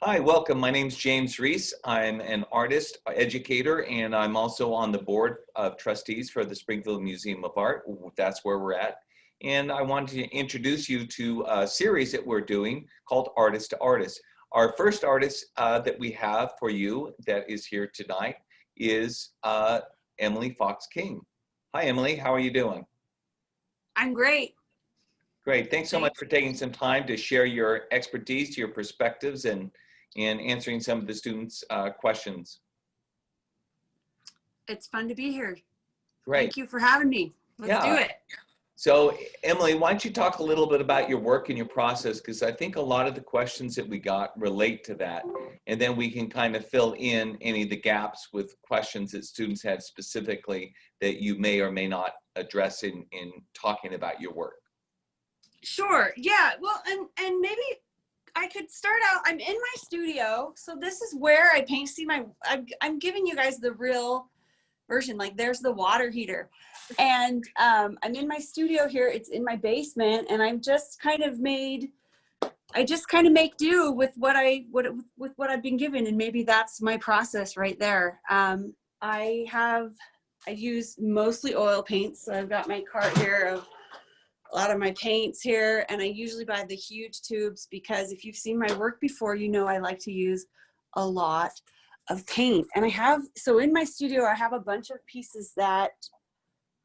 Hi, welcome. My name's James Rees. I'm an artist, educator, and I'm also on the board of trustees for the Springville Museum of Art. That's where we're at. And I wanted to introduce you to a series that we're doing called Artist to Artist. Our first artist that we have for you that is here tonight is Emily Fox King. Hi, Emily. How are you doing? I'm great. Great. Thanks so much for taking some time to share your expertise, your perspectives, and answering some of the students' questions. It's fun to be here. Great. Thank you for having me. Let's do it. So, Emily, why don't you talk a little bit about your work and your process? Because I think a lot of the questions that we got relate to that. And then we can kind of fill in any of the gaps with questions that students had specifically that you may or may not address in talking about your work. Sure. Yeah. Well, and maybe I could start out. I'm in my studio, so this is where I paint. See, I'm giving you guys the real version. Like, there's the water heater, and I'm in my studio here. It's in my basement, and I'm just kind of make do with what I've been given, and maybe that's my process right there. I use mostly oil paints. So I've got my cart here of a lot of my paints here, and I usually buy the huge tubes because if you've seen my work before, you know I like to use a lot of paint. And so in my studio, I have a bunch of pieces that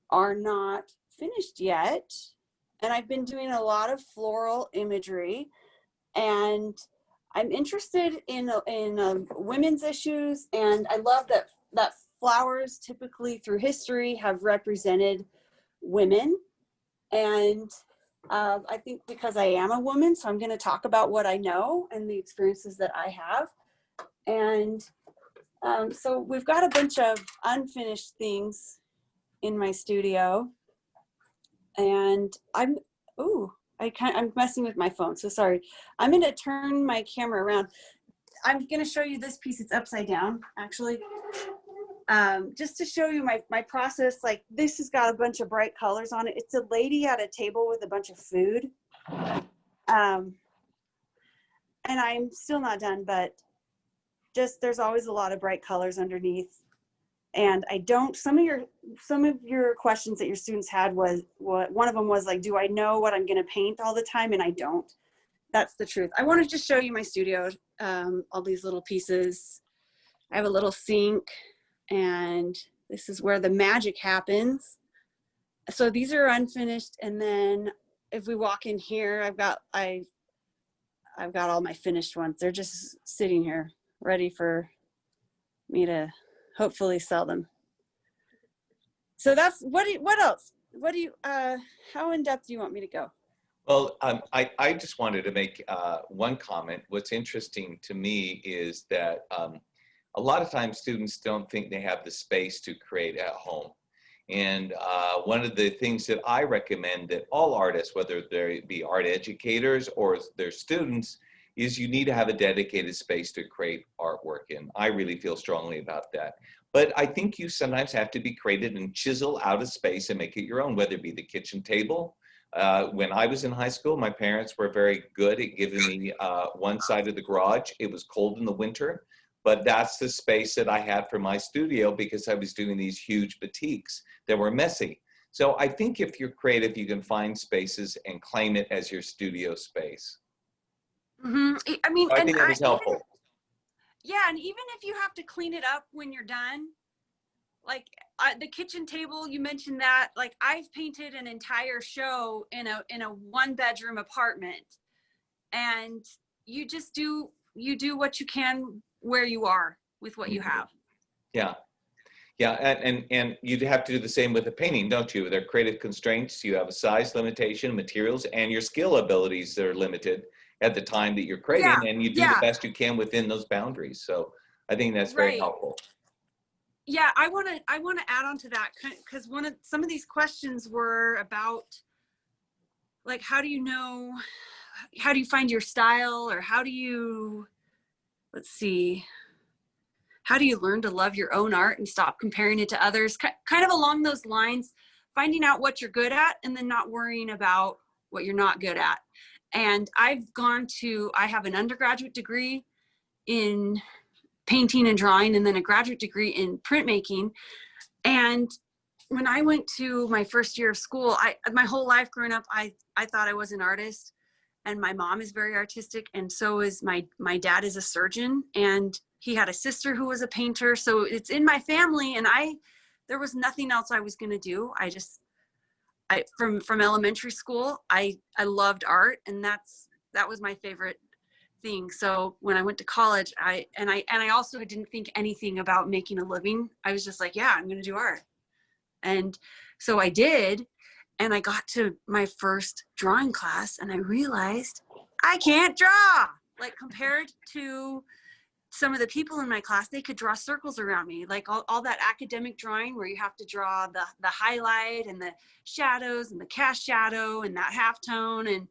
are not finished yet. And I've been doing a lot of floral imagery, and I'm interested in women's issues. And I love that flowers typically through history have represented women. And I think because I am a woman, so I'm going to talk about what I know and the experiences that I have. And so we've got a bunch of unfinished things in my studio. And I'm messing with my phone, so sorry. I'm going to turn my camera around. I'm going to show you this piece. It's upside down, actually. Just to show you my process. Like, this has got a bunch of bright colors on it. It's a lady at a table with a bunch of food. And I'm still not done, but just, there's always a lot of bright colors underneath. And some of your questions that your students had was, one of them was like, do I know what I'm going to paint all the time? And I don't. That's the truth. I want to just show you my studio, all these little pieces. I have a little sink, and this is where the magic happens. So these are unfinished. And then if we walk in here, I've got all my finished ones. They're just sitting here ready for me to hopefully sell them. So that's, what else? How in depth do you want me to go? Well, I just wanted to make one comment. What's interesting to me is that a lot of times students don't think they have the space to create at home. And one of the things that I recommend that all artists, whether they be art educators or their students, is you need to have a dedicated space to create artwork in. I really feel strongly about that. But I think you sometimes have to be creative and chisel out a space and make it your own, whether it be the kitchen table. When I was in high school, my parents were very good at giving me one side of the garage. It was cold in the winter, but that's the space that I had for my studio because I was doing these huge batiks that were messy. So I think if you're creative, you can find spaces and claim it as your studio space. Mm-hmm. I mean, so I think that was helpful. Yeah, and even if you have to clean it up when you're done, like the kitchen table, you mentioned that. Like, I've painted an entire show in a 1-bedroom apartment, and you do what you can where you are with what you have. Yeah. Yeah, and you have to do the same with a painting, don't you? There are creative constraints. You have a size limitation, materials, and your skill abilities that are limited at the time that you're creating, and you do the best you can within those boundaries. So I think that's very helpful. Yeah, I want to add on to that, because some of these questions were about, like, how do you find your style, or how do you learn to love your own art and stop comparing it to others? Kind of along those lines, finding out what you're good at and then not worrying about what you're not good at. And I have an undergraduate degree in painting and drawing, and then a graduate degree in printmaking. And when I went to my first year of school, my whole life growing up, I thought I was an artist, and my mom is very artistic, and so is my dad is a surgeon, and he had a sister who was a painter. So it's in my family, and there was nothing else I was going to do. From elementary school, I loved art, and that was my favorite thing. So when I went to college, I also didn't think anything about making a living. I was just like, yeah, I'm going to do art. And so I did, and I got to my first drawing class, and I realized I can't draw. Like, compared to some of the people in my class, they could draw circles around me, like all that academic drawing where you have to draw the highlight and the shadows and the cast shadow and that halftone,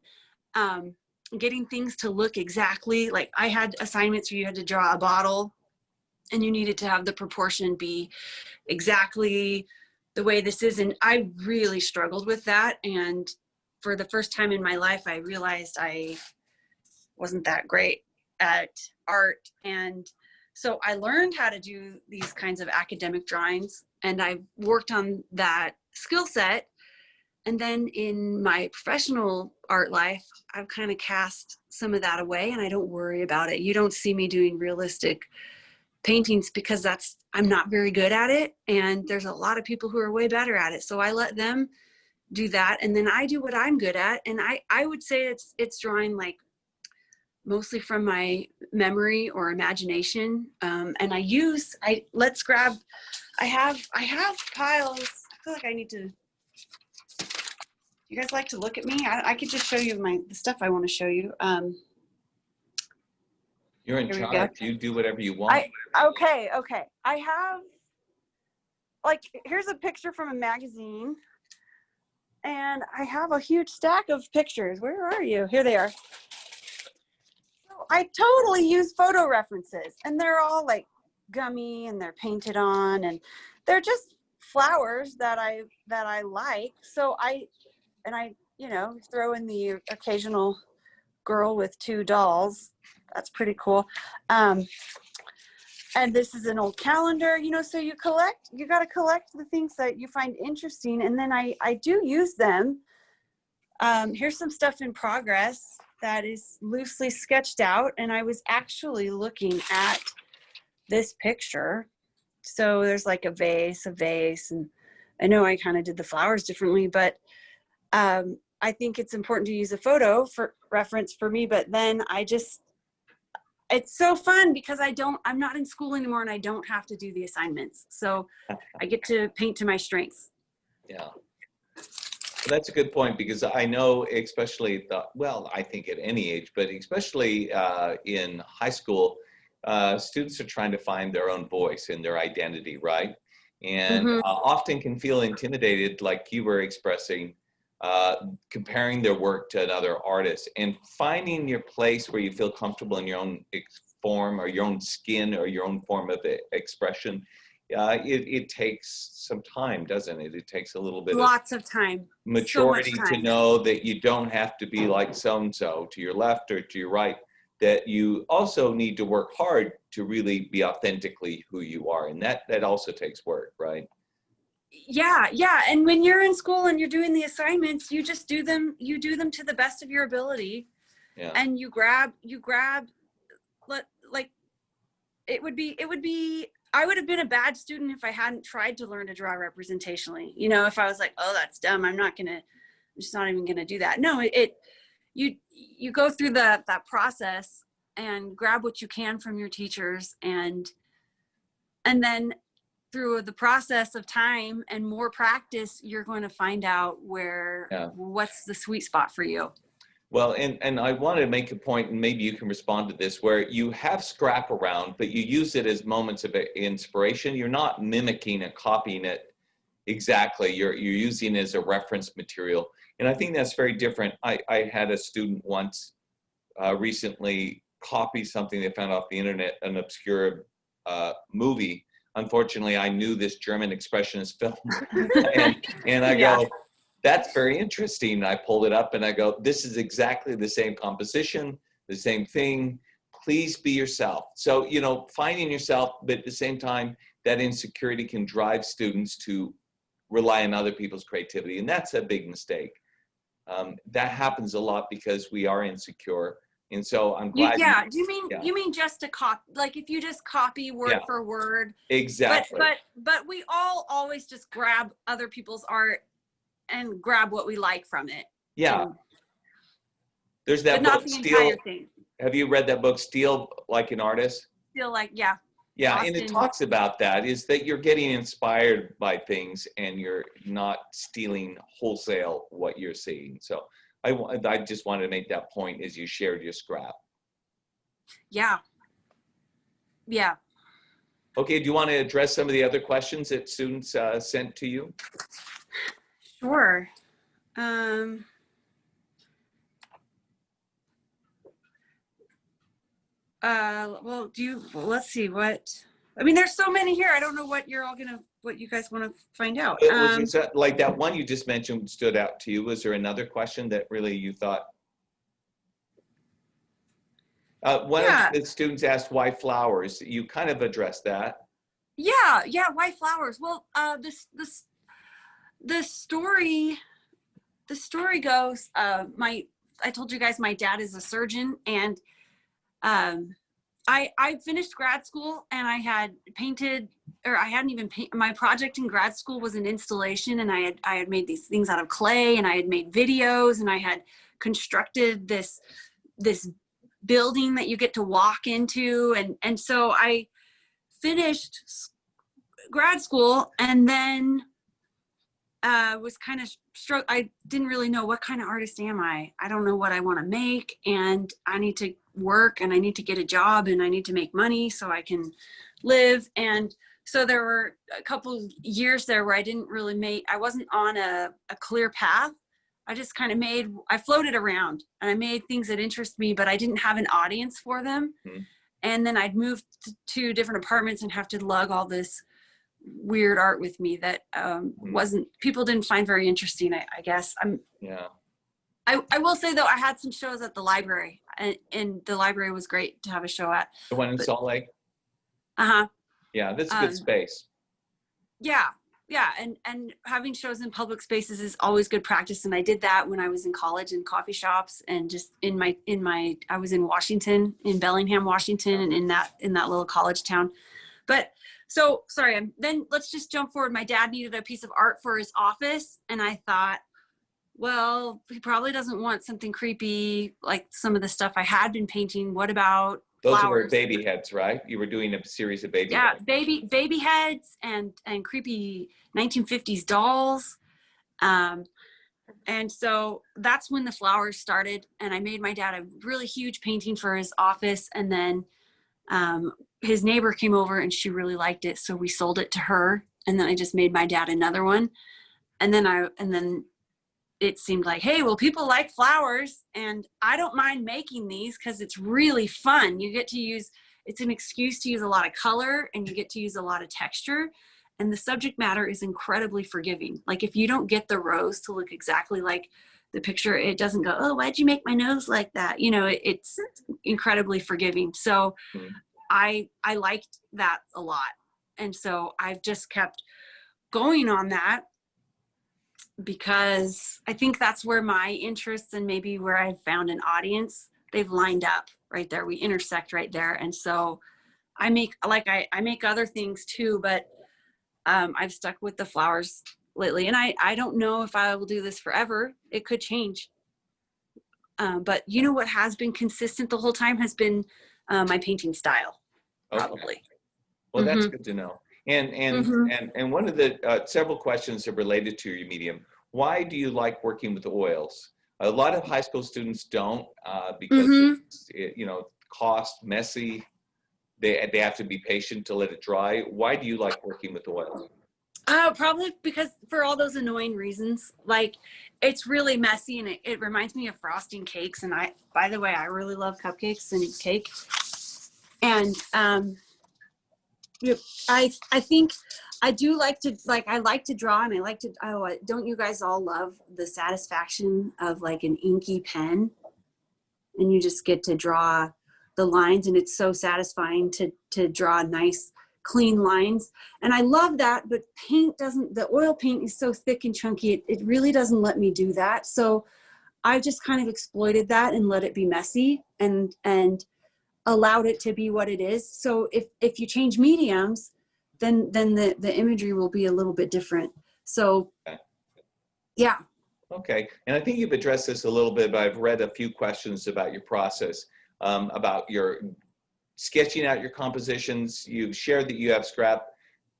and getting things to look exactly like, I had assignments where you had to draw a bottle and you needed to have the proportion be exactly the way this is. And I really struggled with that. And for the first time in my life, I realized I wasn't that great at art. And so I learned how to do these kinds of academic drawings, and I worked on that skill set. And then in my professional art life, I've kind of cast some of that away, and I don't worry about it. You don't see me doing realistic paintings because I'm not very good at it. And there's a lot of people who are way better at it. So I let them do that. And then I do what I'm good at. And I would say it's drawing, like, mostly from my memory or imagination. And I have piles. I feel like I need to, you guys like to look at me? I could just show you the stuff I want to show you. You're in charge. You do whatever you want. Okay. I have, like, here's a picture from a magazine, and I have a huge stack of pictures. Where are you? Here they are. So I totally use photo references, and they're all like gummy, and they're painted on, and they're just flowers that I like. So I throw in the occasional girl with two dolls. That's pretty cool. And this is an old calendar, so you got to collect the things that you find interesting. And then I do use them. Here's some stuff in progress that is loosely sketched out. And I was actually looking at this picture. So there's like a vase, and I know I kind of did the flowers differently, but I think it's important to use a photo for reference for me. But then it's so fun because I'm not in school anymore, and I don't have to do the assignments. So I get to paint to my strengths. Yeah. That's a good point, because I know, especially I think at any age, but especially in high school, students are trying to find their own voice and their identity, right? And often can feel intimidated, like you were expressing, comparing their work to another artist, and finding your place where you feel comfortable in your own form, or your own skin, or your own form of expression. It takes some time, doesn't it? It takes a little bit of time, maturity so much time, to know that you don't have to be like so-and-so to your left or to your right, that you also need to work hard to really be authentically who you are. And that also takes work, right? Yeah. And when you're in school and you're doing the assignments, you just do them to the best of your ability. Yeah. And you grab, like, it would be, I would have been a bad student if I hadn't tried to learn to draw representationally. If I was like, oh, that's dumb, I'm just not even gonna do that. No, you go through that process and grab what you can from your teachers, and then through the process of time and more practice, you're going to find out what's the sweet spot for you. Well, and I want to make a point, and maybe you can respond to this, where you have scrap around, but you use it as moments of inspiration. You're not mimicking and copying it exactly. You're using it as a reference material. And I think that's very different. I had a student once recently copy something they found off the internet, an obscure movie. Unfortunately, I knew this German expressionist film, and I go, that's very interesting. I pulled it up and I go, this is exactly the same composition, the same thing. please be yourself. So, you know, finding yourself, but at the same time, that insecurity can drive students to rely on other people's creativity. And that's a big mistake. That happens a lot because we are insecure. And so I'm glad. Yeah. You mean just to copy, like if you just copy word for word. Exactly. But we all always just grab other people's art and grab what we like from it. Yeah. And, there's that but book, not the Steal. entire thing. Have you read that book, Steal Like an Artist? Feel like, yeah. Yeah, Austin. and it talks about that, is that you're getting inspired by things and you're not stealing wholesale what you're seeing. So I just wanted to make that point as you shared your scrap. Yeah. Yeah. Okay, do you want to address some of the other questions that students sent to you? Sure. Well, let's see there's so many here. I don't know what you guys want to find out. Was it like that one you just mentioned stood out to you? Was there another question that really you thought? One of the students asked why flowers. You kind of addressed that. Yeah. Why flowers? Well, the story goes, I told you guys my dad is a surgeon, and I finished grad school and I had painted, or I hadn't even my project in grad school was an installation, and I had made these things out of clay, and I had made videos, and I had constructed this building that you get to walk into, and so I finished grad school, and then was kind of I didn't really know what kind of artist am I. I don't know what I want to make, and I need to work, and I need to get a job, and I need to make money so I can live. And so there were a couple years there where I wasn't on a clear path. I just kind of I floated around, and I made things that interest me, but I didn't have an audience for them. Mm-hmm. And then I'd moved to different apartments and have to lug all this weird art with me that people didn't find very interesting, I guess. I will say though, I had some shows at the library, and the library was great to have a show at. The one in Salt Lake? Yeah, that's a good space. Yeah, and having shows in public spaces is always good practice, and I did that when I was in college in coffee shops, and just I was in Washington, in Bellingham, Washington, and in that little college town. But so sorry, then let's just jump forward. My dad needed a piece of art for his office, and I thought, well, he probably doesn't want something creepy like some of the stuff I had been painting. What about those flowers? Were baby heads, right? You were doing a series of baby heads. baby heads and creepy 1950s dolls. And so that's when the flowers started, and I made my dad a really huge painting for his office, and then his neighbor came over and she really liked it, so we sold it to her, and then I just made my dad another one, and then it seemed like, hey, well, people like flowers, and I don't mind making these because it's really fun. You get to it's an excuse to use a lot of color, and you get to use a lot of texture, and the subject matter is incredibly forgiving. Like if you don't get the rose to look exactly like the picture, it doesn't go, oh, why'd you make my nose like that? It's incredibly forgiving. So I liked that a lot. And so I've just kept going on that, because I think that's where my interests and maybe where I've found an audience, they've lined up right there. We intersect right there. And so I make other things too, but I've stuck with the flowers lately, and I don't know if I will do this forever. It could change. But what has been consistent the whole time has been my painting style, probably. Okay. Well, that's good to know. And one of the several questions are related to your medium. Why do you like working with oils? A lot of high school students don't because it's, cost, messy. They have to be patient to let it dry. Why do you like working with oils? Probably because for all those annoying reasons. Like, it's really messy, and it reminds me of frosting cakes. And by the way, I really love cupcakes and cake. And I think I do like to draw, and I like to, don't you guys all love the satisfaction of like an inky pen, and you just get to draw the lines, and it's so satisfying to draw nice, clean lines. And I love that, but paint doesn't, the oil paint is so thick and chunky, it really doesn't let me do that. So I just kind of exploited that and let it be messy and allowed it to be what it is. So if you change mediums, then the imagery will be a little bit different. So yeah. Okay, and I think you've addressed this a little bit, but I've read a few questions about your process, about your sketching out your compositions. You've shared that you have scrap.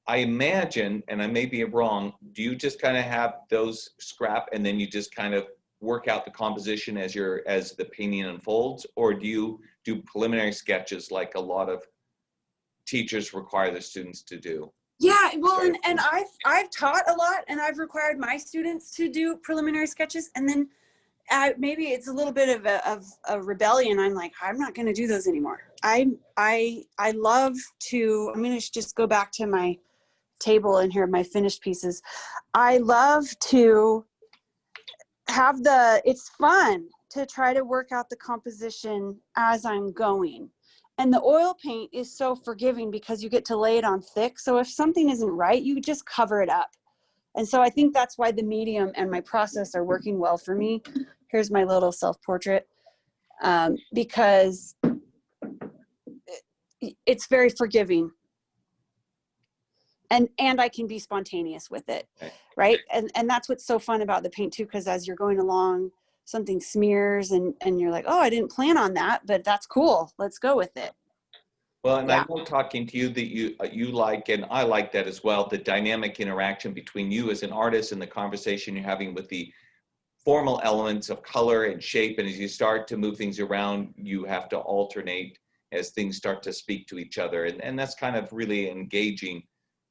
I imagine, and I may be wrong, do you just kind of have those scrap and then you just kind of work out the composition as the painting unfolds, or do you do preliminary sketches like a lot of teachers require the students to do? Yeah, well, and I've taught a lot, and I've required my students to do preliminary sketches, and then maybe it's a little bit of a rebellion. I'm like, I'm not going to do those anymore. I love to. I'm going to just go back to my table and here my finished pieces. I love to have it's fun to try to work out the composition as I'm going. And the oil paint is so forgiving because you get to lay it on thick. So if something isn't right, you just cover it up. And so I think that's why the medium and my process are working well for me. Here's my little self-portrait, because it's very forgiving. And I can be spontaneous with it, right? And that's what's so fun about the paint too, because as you're going along, something smears and you're like, oh, I didn't plan on that, but that's cool. Let's go with it. Well, and I know talking to you that you like, and I like that as well, the dynamic interaction between you as an artist and the conversation you're having with the formal elements of color and shape. And as you start to move things around, you have to alternate as things start to speak to each other. And that's kind of really engaging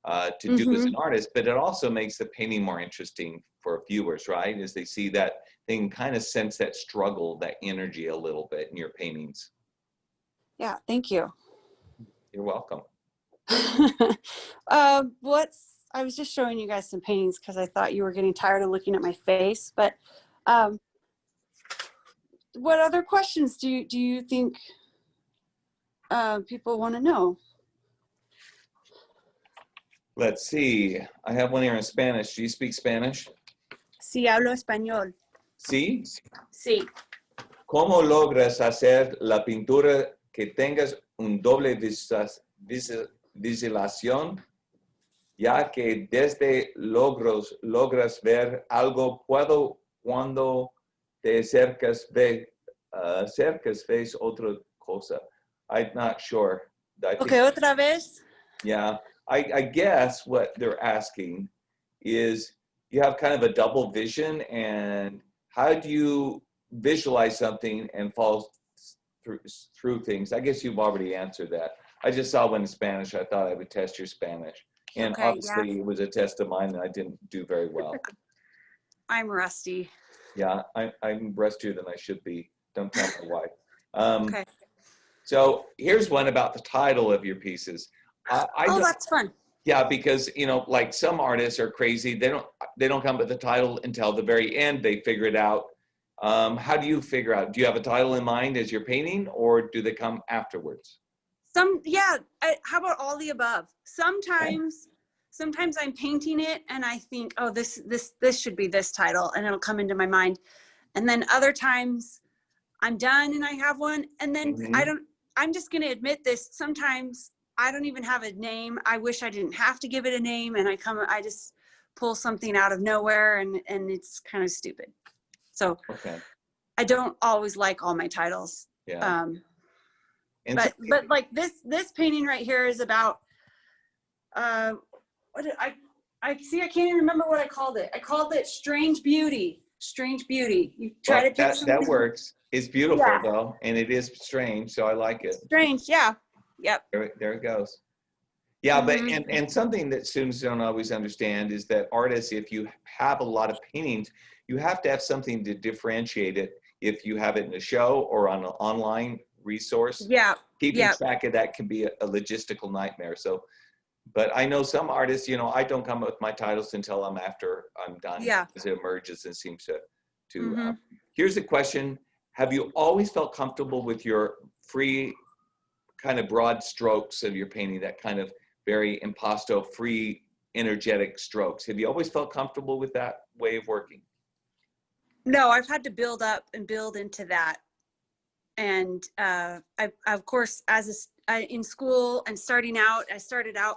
to do as an artist, but it also makes the painting more interesting for viewers, right? As they see that, they can kind of sense that struggle, that energy a little bit in your paintings. Yeah, thank you. You're welcome. I was just showing you guys some paintings because I thought you were getting tired of looking at my face, but what other questions do you think people want to know? Let's see. I have one here in Spanish. Do you speak Spanish? Sí, hablo español. Sí. Sí. ¿Cómo logras hacer la pintura que tengas un doble visualización, ya que desde logras ver algo cuando te acercas ves otra cosa? I'm not sure. Okay, otra vez. Yeah. I guess what they're asking is you have kind of a double vision, and how do you visualize something and fall through things? I guess you've already answered that. I just saw one in Spanish. I thought I would test your Spanish. And okay, obviously it was a test of mine and I didn't do very well. I'm rusty. Yeah, I'm rustier than I should be. Don't tell me why. Okay. So here's one about the title of your pieces. That's fun. Yeah, because like some artists are crazy. They don't come up with the title until the very end. They figure it out. How do you figure out? Do you have a title in mind as you're painting, or do they come afterwards? How about all the above? Sometimes I'm painting it and I think, oh, this should be this title, and it'll come into my mind. And then other times I'm done and I have one, and then I'm just going to admit this. Sometimes I don't even have a name. I wish I didn't have to give it a name, and I just pull something out of nowhere, and it's kind of stupid. So I don't always like all my titles. Yeah. But like this painting right here is about what did I can't even remember what I called it. I called it Strange Beauty. Strange Beauty. You try to pick that works. It's beautiful though, and it is strange, so I like it. Strange, yeah. Yep. There it goes. Yeah, but and something that students don't always understand is that artists, if you have a lot of paintings, you have to have something to differentiate it. If you have it in a show or on an online resource, keeping track of that can be a logistical nightmare. So, but I know some artists, I don't come up with my titles until after I'm done. Yeah, because it emerges and seems to. Here's the question: have you always felt comfortable with your free kind of broad strokes of your painting, that kind of very impasto, free, energetic strokes. Have you always felt comfortable with that way of working? No, I've had to build up and build into that. And I of course, in school and starting out, I started out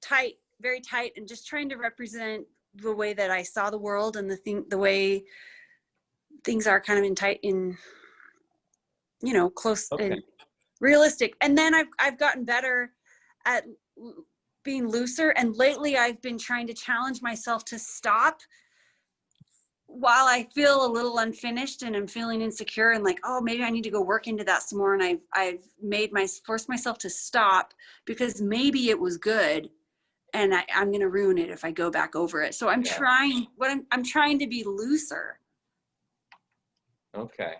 tight, very tight, and just trying to represent the way that I saw the world and the way things are kind of close and realistic. And then I've gotten better at being looser. And lately I've been trying to challenge myself to stop while I feel a little unfinished and I'm feeling insecure and like, oh, maybe I need to go work into that some more. And I've forced myself to stop because maybe it was good and I'm going to ruin it if I go back over it. So I'm trying to be looser. Okay.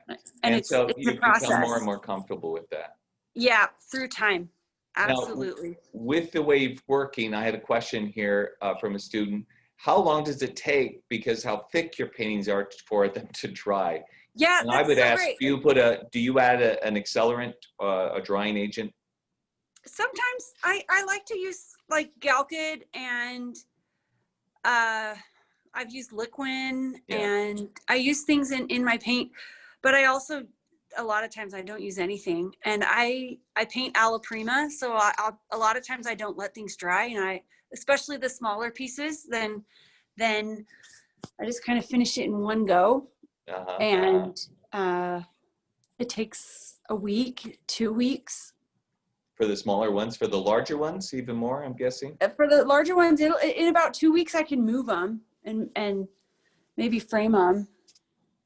And so it's you've a process. become more and more comfortable with that. Yeah, through time. Absolutely. Now, with the way of working, I had a question here from a student. How long does it take, because how thick your paintings are, for them to dry? Yeah, and that's I would so ask, great. do you add an accelerant, a drying agent? Sometimes I like to use like Galkid, and I've used Liquin, and I use things in my paint, but I also, a lot of times I don't use anything, and I paint alla prima, so a lot of times I don't let things dry, and especially the smaller pieces, then I just kind of finish it in one go. And it takes a week, 2 weeks. For the smaller ones. For the larger ones, even more, I'm guessing? For the larger ones, in about 2 weeks I can move them and maybe frame them.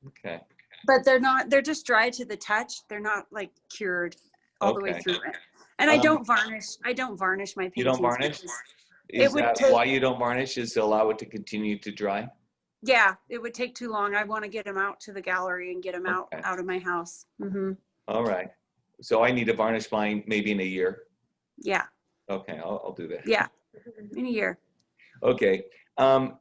Okay. But they're just dry to the touch. They're not like cured all the way through it. And I don't varnish my paintings. You don't varnish? Is that why you don't varnish, is to allow it to continue to dry? Yeah, it would take too long. I want to get them out to the gallery and get them out of my house. Mm-hmm. All right. So I need to varnish mine maybe in a year? Yeah. Okay, I'll do that. Yeah, in a year. Okay. I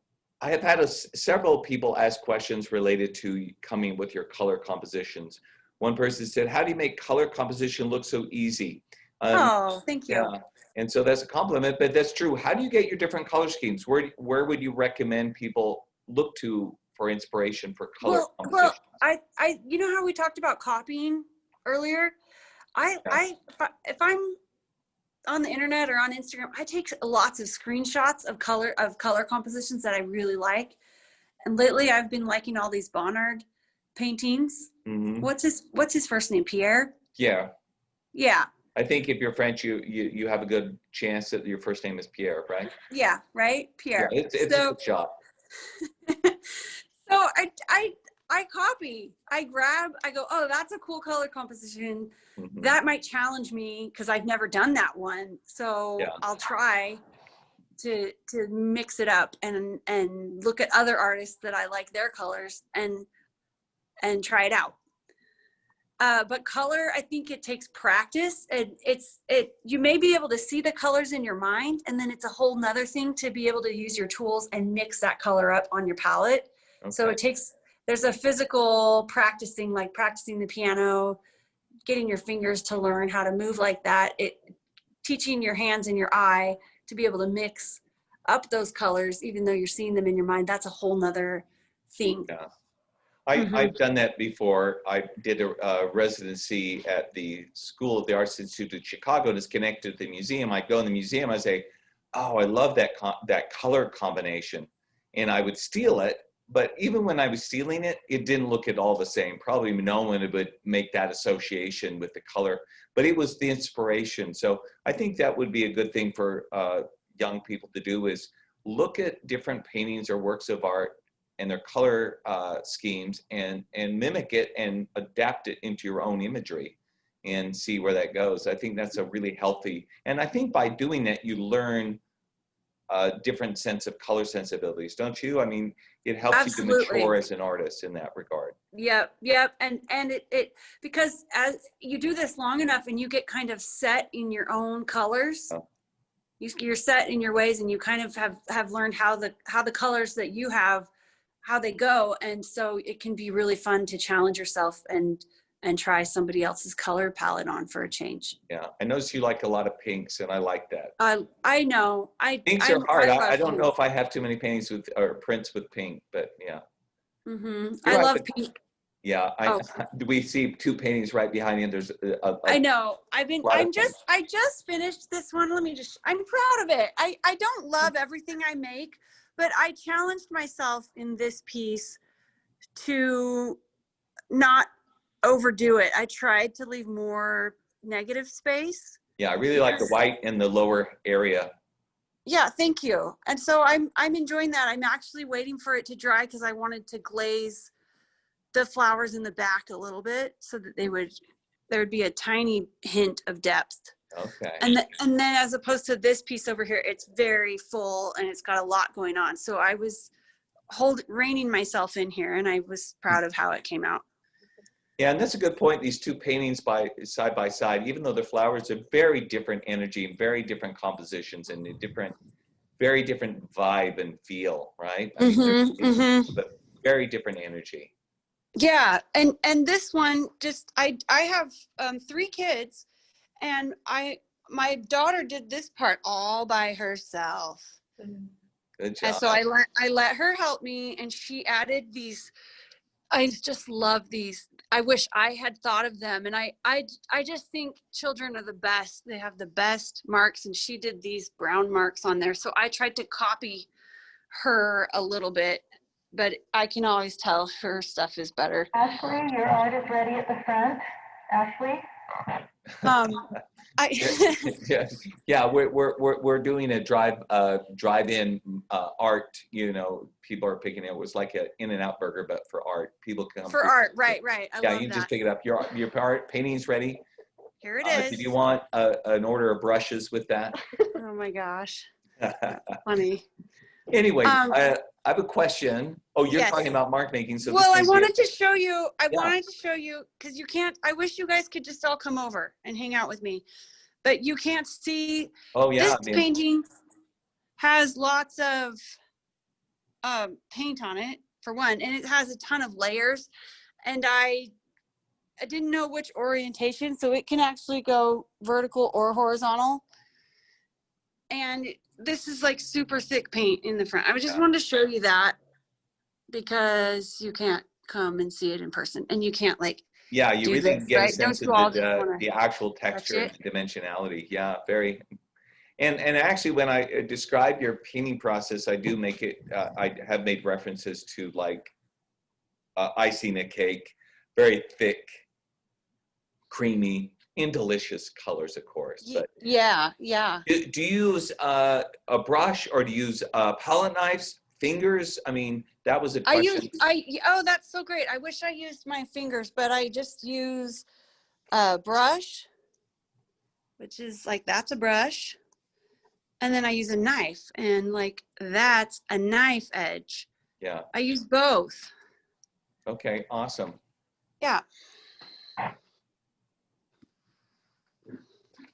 have had several people ask questions related to coming with your color compositions. One person said, how do you make color composition look so easy? Oh, thank you. Yeah. And so that's a compliment, but that's true. How do you get your different color schemes? Where would you recommend people look to for inspiration for color composition? Well, you know how we talked about copying earlier? If I'm on the internet or on Instagram, I take lots of screenshots of color compositions that I really like. And lately I've been liking all these Bonnard paintings. Mm-hmm. What's his first name? Pierre? Yeah. Yeah. I think if you're French, you have a good chance that your first name is Pierre, right? Yeah, right? Pierre. Yeah, it's a good shot. So I copy, I go, oh, that's a cool color composition. Mm-hmm. That might challenge me because I've never done that one. So I'll try to mix it up and look at other artists that I like their colors and try it out. But color, I think it takes practice. You may be able to see the colors in your mind, and then it's a whole nother thing to be able to use your tools and mix that color up on your palette. Okay. So there's a physical practicing, like practicing the piano, getting your fingers to learn how to move like that. Teaching your hands and your eye to be able to mix up those colors, even though you're seeing them in your mind. That's a whole nother thing. Yeah. I've done that before. I did a residency at the School of the Arts Institute of Chicago, and it's connected to the museum. I go in the museum, I say, oh, I love that color combination. And I would steal it, but even when I was stealing it, it didn't look at all the same. Probably no one would make that association with the color, but it was the inspiration. So I think that would be a good thing for young people to do, is look at different paintings or works of art and their color schemes and mimic it and adapt it into your own imagery and see where that goes. I think that's a really healthy, and I think by doing that, you learn a different sense of color sensibilities, don't you? I mean, it helps Absolutely. You to mature as an artist in that regard. Yep. And it because as you do this long enough and you get kind of set in your own colors, you're set in your ways, and you kind of have learned how the colors that you have, how they go. And so it can be really fun to challenge yourself and and try somebody else's color palette on for a change. Yeah, I noticed you like a lot of pinks, and I like that. I know. Pinks are hard. I don't know if I have too many paintings with or prints with pink, but yeah. I Right, love but pink. yeah, we see two paintings right behind you. And there's I know. I just finished this one. I'm proud of it. I don't love everything I make, but I challenged myself in this piece to not overdo it. I tried to leave more negative space. Yeah, I really like the white in the lower area. Yeah, thank you. And so I'm enjoying that. I'm actually waiting for it to dry because I wanted to glaze the flowers in the back a little bit so that there would be a tiny hint of depth. Okay. And then as opposed to this piece over here, it's very full and it's got a lot going on. So I was reining myself in here, and I was proud of how it came out. Yeah, and that's a good point. These two paintings side by side, even though the flowers are very different energy, very different compositions, and very different vibe and feel, right? I mean, but very different energy. Yeah, and this one just I have 3 kids, and my daughter did this part all by herself. Good job. And so I let her help me, and she added these. I just love these. I wish I had thought of them, and I just think children are the best. They have the best marks, and she did these brown marks on there. So I tried to copy her a little bit, but I can always tell her stuff is better. Ashley, your art is ready at the front. Ashley. Yeah, we're doing a drive-in art. You know, people are picking it. It was like an In-N-Out burger, but for art. People come for art, right. Yeah, you just pick it up. Your art painting's ready. Here it is. Did you want an order of brushes with that? Oh my gosh, that's funny. Anyway, I have a question. Oh, you're Yes. talking about mark making. So well, I wanted to show you because you can't. I wish you guys could just all come over and hang out with me, but you can't see. Oh yeah, this painting has lots of paint on it for one, and it has a ton of layers, and I didn't know which orientation, so it can actually go vertical or horizontal. And this is like super thick paint in the front. I just wanted to show you that because you can't come and see it in person, and you can't like. Yeah, you really get a sense of the actual texture and dimensionality. Yeah, very. And actually, when I describe your painting process, I do make it. I have made references to like icing a cake, very thick, creamy, and delicious colors, of course. But yeah. Do you use a brush, or do you use palette knives, fingers? I mean, that was a question. Oh, that's so great. I wish I used my fingers, but I just use a brush, which is like, that's a brush. And then I use a knife, and like, that's a knife edge. Yeah. I use both. Okay, awesome. Yeah.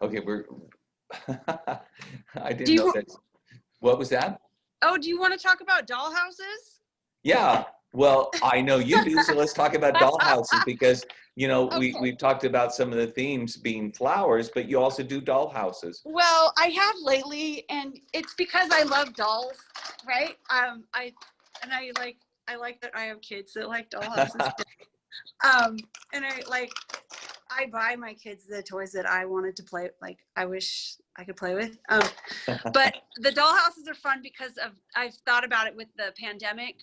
Okay, I didn't know that. What was that? Oh, do you want to talk about dollhouses? Yeah, well, I know you do, so let's talk about dollhouses, because, you know, we've talked about some of the themes being flowers, but you also do dollhouses. Well, I have lately, and it's because I love dolls, right? I like that I have kids that like dollhouses. And I buy my kids the toys that I wanted to play, like I wish I could play with. But the dollhouses are fun because I've thought about it with the pandemic,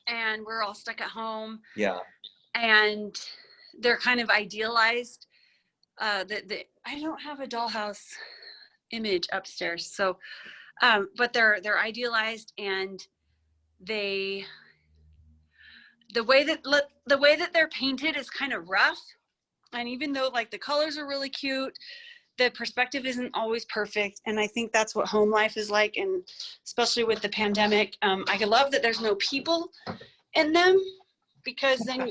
and we're all stuck at home. Yeah. And they're kind of idealized. I don't have a dollhouse image upstairs, so but they're idealized, and the way that they're painted is kind of rough. And even though like the colors are really cute, the perspective isn't always perfect. And I think that's what home life is like. And especially with the pandemic, I love that there's no people in them, because then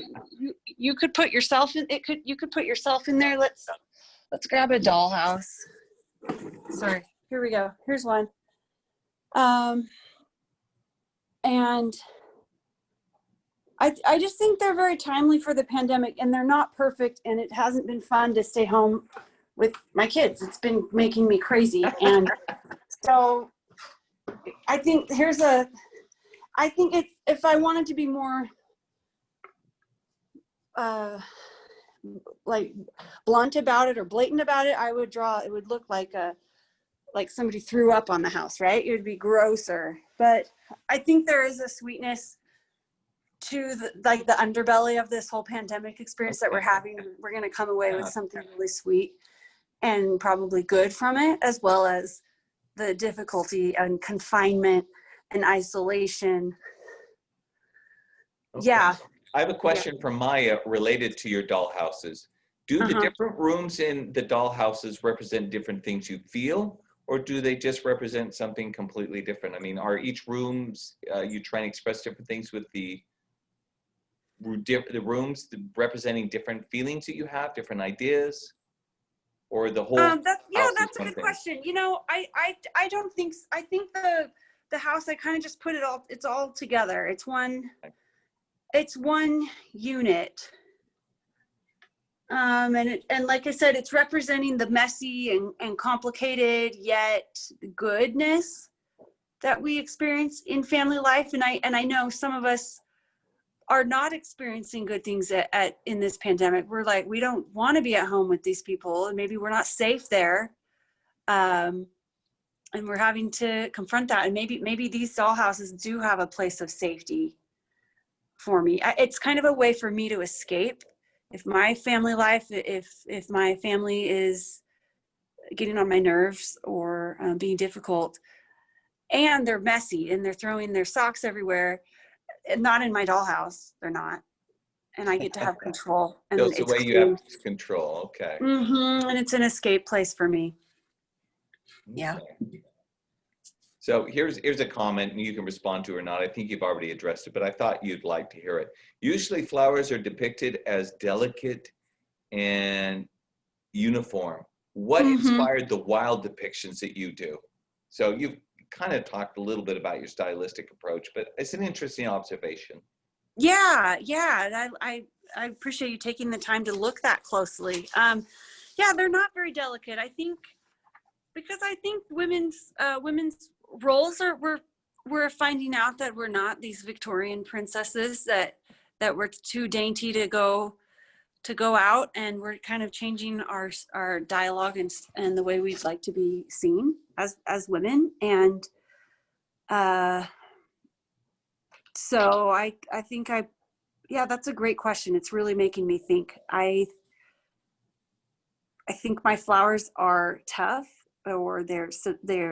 you could put yourself in you could put yourself in there. Let's grab a dollhouse. Sorry, here we go. Here's one. And I just think they're very timely for the pandemic, and they're not perfect, and it hasn't been fun to stay home with my kids. It's been making me crazy. And so I think I think it's, if I wanted to be more like blunt about it or blatant about it, I would draw, it would look like somebody threw up on the house, right? It would be grosser. But I think there is a sweetness to the underbelly of this whole pandemic experience that we're having. We're going to come away with something really sweet and probably good from it, as well as the difficulty and confinement and isolation. Okay. Yeah. I have a question from Maya related to your dollhouses. Do the different rooms in the dollhouses represent different things you feel, or do they just represent something completely different? I mean, are each rooms, you trying to express different things with the rooms representing different feelings that you have, different ideas, or the whole house that's a good question. You know, I don't think, I think the house, I kind of just put it all, it's all together. It's one unit. And like I said, it's representing the messy and complicated yet goodness that we experience in family life. And I know some of us are not experiencing good things in this pandemic. We're like, we don't want to be at home with these people, and maybe we're not safe there. And we're having to confront that. And maybe these dollhouses do have a place of safety for me. It's kind of a way for me to escape. If my family life, if my family is getting on my nerves or being difficult, and they're messy and they're throwing their socks everywhere, not in my dollhouse, they're not. And I get to have control. And that's the way you have control. Okay. And it's an escape place for me. Yeah. So here's a comment, and you can respond to it or not. I think you've already addressed it, but I thought you'd like to hear it. Usually flowers are depicted as delicate and uniform. What inspired the wild depictions that you do? So you've kind of talked a little bit about your stylistic approach, but it's an interesting observation. Yeah. I appreciate you taking the time to look that closely. Yeah, they're not very delicate. I think because I think women's roles we're finding out that we're not these Victorian princesses that we're too dainty to go out, and we're kind of changing our dialogue and the way we'd like to be seen as women. And so I think that's a great question. It's really making me think. I think my flowers are tough, or they're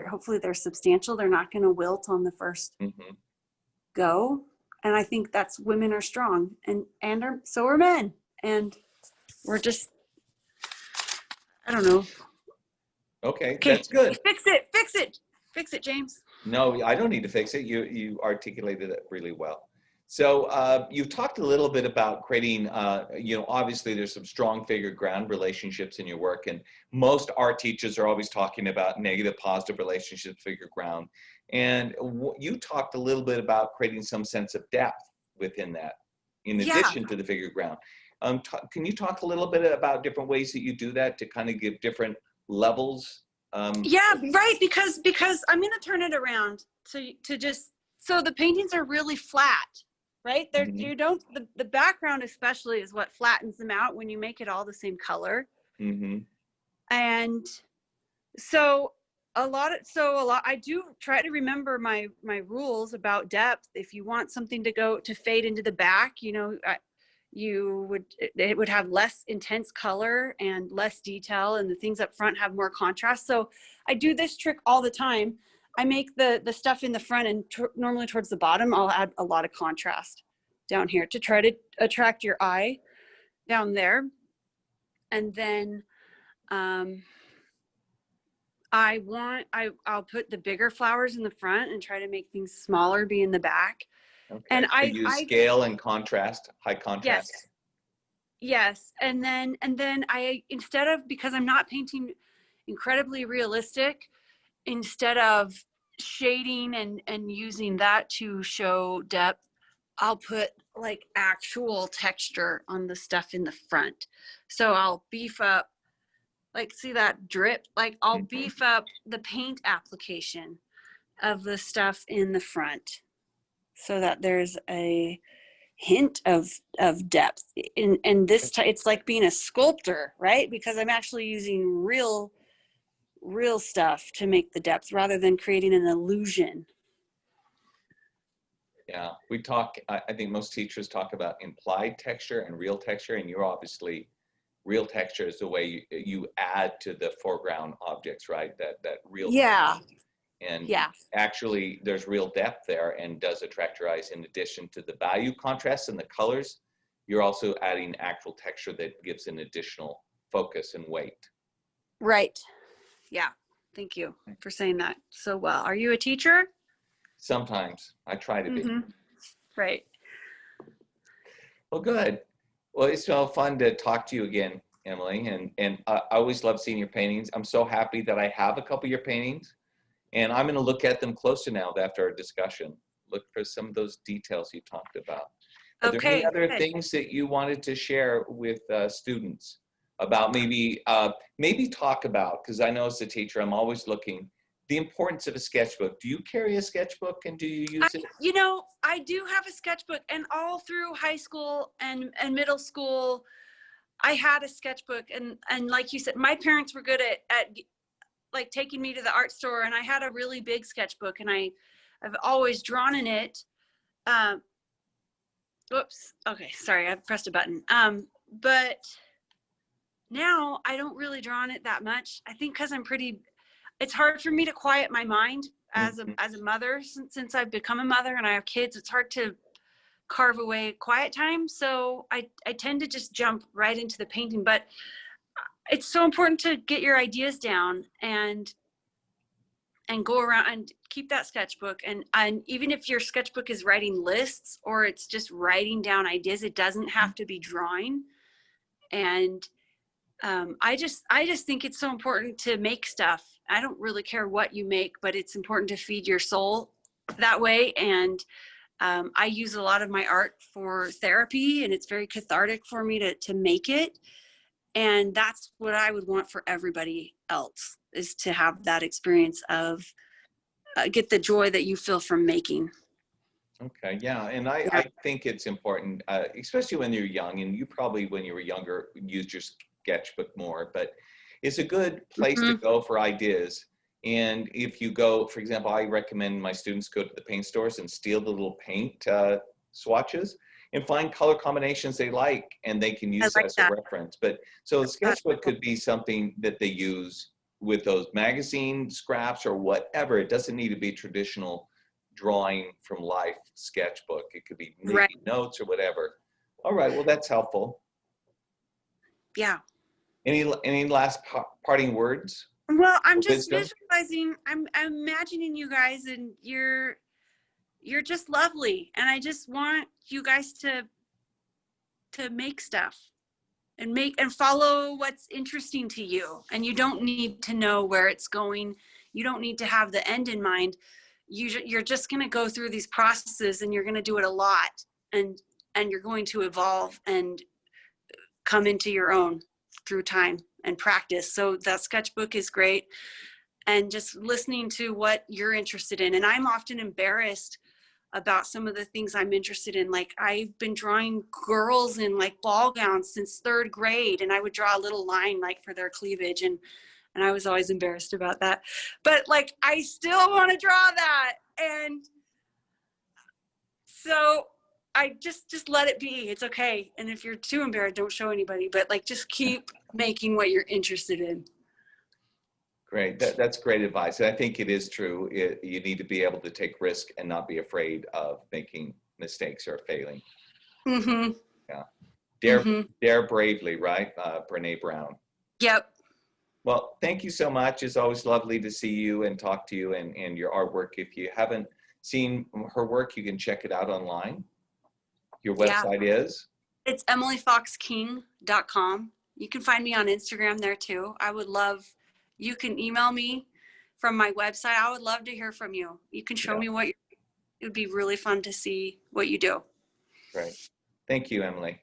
hopefully they're substantial. They're not going to wilt on the first go. And I think that's, women are strong, and so are men. And we're just, I don't know. Okay, that's good. Fix it, James. No, I don't need to fix it. You articulated it really well. So you've talked a little bit about creating, obviously there's some strong figure ground relationships in your work, and most art teachers are always talking about negative, positive relationships, figure ground. And you talked a little bit about creating some sense of depth within that, in addition to the figure ground. Can you talk a little bit about different ways that you do that to kind of give different levels? Yeah, right. Because I'm going to turn it around to just, so the paintings are really flat, right? You don't, the background especially is what flattens them out when you make it all the same color. And so I do try to remember my rules about depth. If you want something to fade into the back, it would have less intense color and less detail, and the things up front have more contrast. So I do this trick all the time. I make the stuff in the front, and normally towards the bottom, I'll add a lot of contrast down here to try to attract your eye down there. And then I'll put the bigger flowers in the front and try to make things smaller be in the back. Okay. And so use scale and contrast, high contrast. Yes. And then I, instead of, because I'm not painting incredibly realistic, instead of shading and using that to show depth, I'll put like actual texture on the stuff in the front. So I'll beef up, like, see that drip? Like, I'll beef up the paint application of the stuff in the front so that there's a hint of depth. And this it's like being a sculptor, right? Because I'm actually using real stuff to make the depth rather than creating an illusion. Yeah, we talk, I think most teachers talk about implied texture and real texture, and you're obviously, real texture is the way you add to the foreground objects, right? That real. Yeah. And Yeah. actually there's real depth there and does attract your eyes. In addition to the value contrast and the colors, you're also adding actual texture that gives an additional focus and weight. Right. Yeah. Thank you for saying that so well. Are you a teacher? Sometimes I try to be. Right. Well, good. Well, it's so fun to talk to you again, Emily. And I always love seeing your paintings. I'm so happy that I have a couple of your paintings. And I'm going to look at them closer now after our discussion. Look for some of those details you talked about. Are there any other things that you wanted to share with students about maybe talk about, because I know as a teacher, I'm always looking, the importance of a sketchbook. Do you carry a sketchbook and do you use it? You know, I do have a sketchbook, and all through high school and middle school, I had a sketchbook. And like you said, my parents were good at like taking me to the art store, and I had a really big sketchbook, and I've always drawn in it. Whoops. Okay. Sorry. I pressed a button. But now I don't really draw in it that much. I think because it's hard for me to quiet my mind as a mother since I've become a mother and I have kids. It's hard to carve away quiet time. So I tend to just jump right into the painting, but it's so important to get your ideas down and go around and keep that sketchbook. And even if your sketchbook is writing lists or it's just writing down ideas, it doesn't have to be drawing. And I just think it's so important to make stuff. I don't really care what you make, but it's important to feed your soul that way. And I use a lot of my art for therapy, and it's very cathartic for me to make it. And that's what I would want for everybody else, is to have that experience of get the joy that you feel from making. Okay, yeah, and I think it's important, especially when you're young, and you probably, when you were younger, used your sketchbook more, but it's a good place to go for ideas. And if you go, for example, I recommend my students go to the paint stores and steal the little paint swatches and find color combinations they like, and they can use that as a reference. But so the sketchbook could be something that they use with those magazine scraps or whatever. It doesn't need to be traditional drawing from life sketchbook. It could be maybe notes or whatever. All right, well, that's helpful. Yeah. Any last parting words? Well, I'm just visualizing, I'm imagining you guys, and you're just lovely. And I just want you guys to make stuff and follow what's interesting to you. And you don't need to know where it's going. You don't need to have the end in mind. You're just going to go through these processes, and you're going to do it a lot, and you're going to evolve and come into your own through time and practice. So that sketchbook is great, and just listening to what you're interested in. And I'm often embarrassed about some of the things I'm interested in. Like, I've been drawing girls in like ball gowns since 3rd grade, and I would draw a little line like for their cleavage, and I was always embarrassed about that. But like, I still want to draw that. And so I just let it be. It's okay. And if you're too embarrassed, don't show anybody, but like, just keep making what you're interested in. Great. That's great advice. And I think it is true. You need to be able to take risk and not be afraid of making mistakes or failing. Yeah. Dare bravely, right? Brene Brown. Yep. Well, thank you so much. It's always lovely to see you and talk to you and your artwork. If you haven't seen her work, you can check it out online. Your website is? It's emilyfoxking.com. You can find me on Instagram there too. You can email me from my website. I would love to hear from you. You can show me it would be really fun to see what you do. Right. Thank you, Emily.